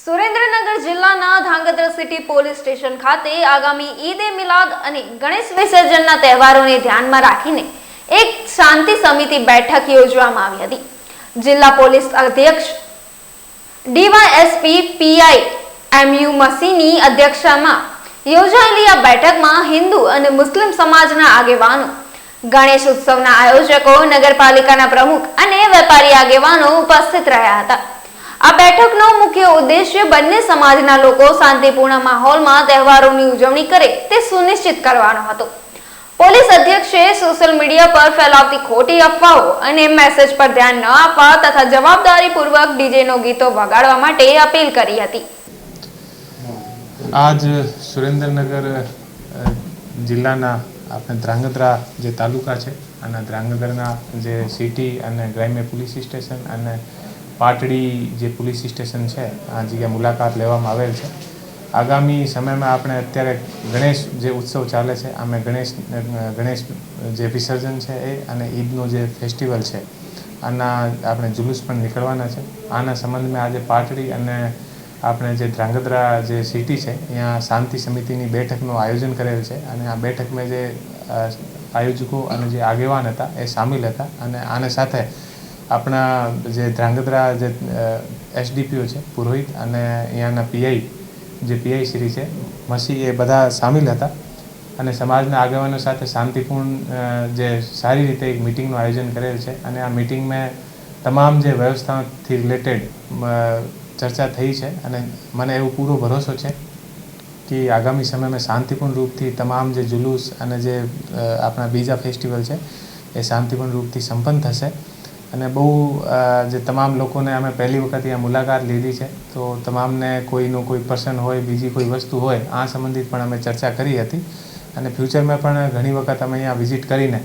સુરેન્દ્રનગર જિલ્લાના Dhrangadhra city police station ખાતે આગામી ઈદ-એ મિલાદ અને ગણેશ વિસર્જનના તહેવારોને ધ્યાનમાં રાખીને એક શાંતિ સમિતિ બેઠક યોજવામાં આવી હતી. જિલ્લા પોલીસ અધ્યક્ષ ડીવાયએસપી પીઆઈ એમયુ મસીની અધ્યક્ષતામાં યોજાયેલી આ બેઠકમાં હિન્દુ અને મુસ્લિમ સમાજના આગેવાનો, ગણેશ ઉત્સવના આયોજકો, નગરપાલિકાના પ્રમુખ અને વેપારી આગેવાનો ઉપસ્થિત રહ્યા હતા. આ બેઠકનો મુખ્ય ઉદ્દેશ્ય બંને સમાજના લોકો શાંતિપૂર્ણ માહોલમાં તહેવારોની ઉજવણી કરે તે સુનિશ્ચિત કરવાનો હતો. પોલીસ અધ્યક્ષે સોશિયલ મીડિયા પર ફેલાવતી ખોટી અફવાઓ અને મેસેજ પર ધ્યાન ન આપવા તથા જવાબદારીપૂર્વક ડીજેનો ગીતો વગાડવા માટે અપીલ કરી હતી. આજ સુરેન્દ્રનગર જિલ્લાના આપણે ધ્રાંગધ્રા જે તાલુકા છે અને ધ્રાંગધ્રાના જે સિટી અને ગ્રામ્ય પોલીસ સ્ટેશન અને પાટડી જે પોલીસ સ્ટેશન છે આ જગ્યાએ મુલાકાત લેવામાં આવેલ છે. આગામી સમયમાં આપણે અત્યારે ગણેશ જે ઉત્સવ ચાલે છે આમે ગણેશ જે વિસર્જન છે એ અને ઈદનો જે ફેસ્ટિવલ છે આના આપણે જુલુસ પણ નીકળવાના છે. આના સંબંધમાં આજે પાટડી અને આપણે જે ધ્રાંગધ્રા જે સિટી છે ત્યાં શાંતિ સમિતિની બેઠકનું આયોજન કરેલ છે અને આ બેઠકમાં જે આયોજકો અને જે આગેવાન હતા એ સામેલ હતા અને આને સાથે આપણા જે ધ્રાંગધ્રા જે એસડીપીઓ છે પુરોહિત અને અહીંયાના પીઆઈ જે પીઆઈ શ્રી છે મસી એ બધા સામેલ હતા અને સમાજના આગેવાનો સાથે શાંતિપૂર્ણ જે સારી રીતે એક મિટિંગનું આયોજન કરેલ છે અને આ મિટિંગમાં તમામ જે વ્યવસ્થાથી રિલેટેડ ચર્ચા થઈ છે અને મને એવો પૂરો ભરોસો છે કે આગામી સમયમાં શાંતિપૂર્ણ રૂપથી તમામ જે જુલુસ અને જે આપણા બીજા ફેસ્ટિવલ છે એ શાંતિપૂર્ણ રૂપથી સંપન્ન થશે. અને બહુ જે તમામ લોકોને અમે પહેલી વખત અહીંયા મુલાકાત લીધી છે તો તમામને કોઈનું કોઈ પર્સન હોય, બીજી કોઈ વસ્તુ હોય આ સંબંધિત પણ અમે ચર્ચા કરી હતી અને ફ્યુચરમાં પણ ઘણી વખત અમે અહીંયા વિઝિટ કરીને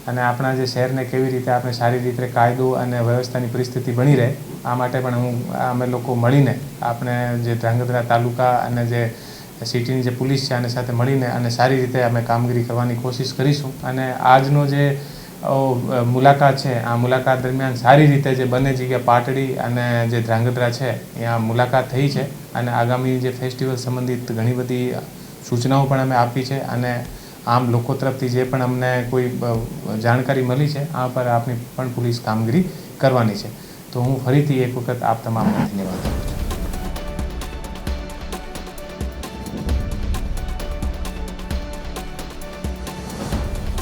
અને આપણા જે શહેરને કેવી રીતે આપણે સારી રીતે કાયદો અને વ્યવસ્થાની પરિસ્થિતિ બની રહે આ માટે પણ અમે લોકો મળીને આપણે જે ધ્રાંગધ્રા તાલુકા અને જે સિટીની જે પોલીસ છે આને સાથે મળીને અને સારી રીતે અમે કામગીરી કરવાની કોશિશ કરીશું. અને આજનો જે મુલાકાત છે આ મુલાકાત દરમિયાન સારી રીતે જે બંને જગ્યા પાટડી અને જે ધ્રાંગધ્રા છે ત્યાં મુલાકાત થઈ છે અને આગામી જે ફેસ્ટિવલ સંબંધિત ઘણી બધી સૂચનાઓ પણ અમે આપી છે અને આમ લોકો તરફથી જે પણ અમને કોઈ જાણકારી મળી છે આ પર આપણી પણ પોલીસ કામગીરી કરવાની છે. તો હું ફરીથી એક વખત આપ તમામને ધન્યવાદ.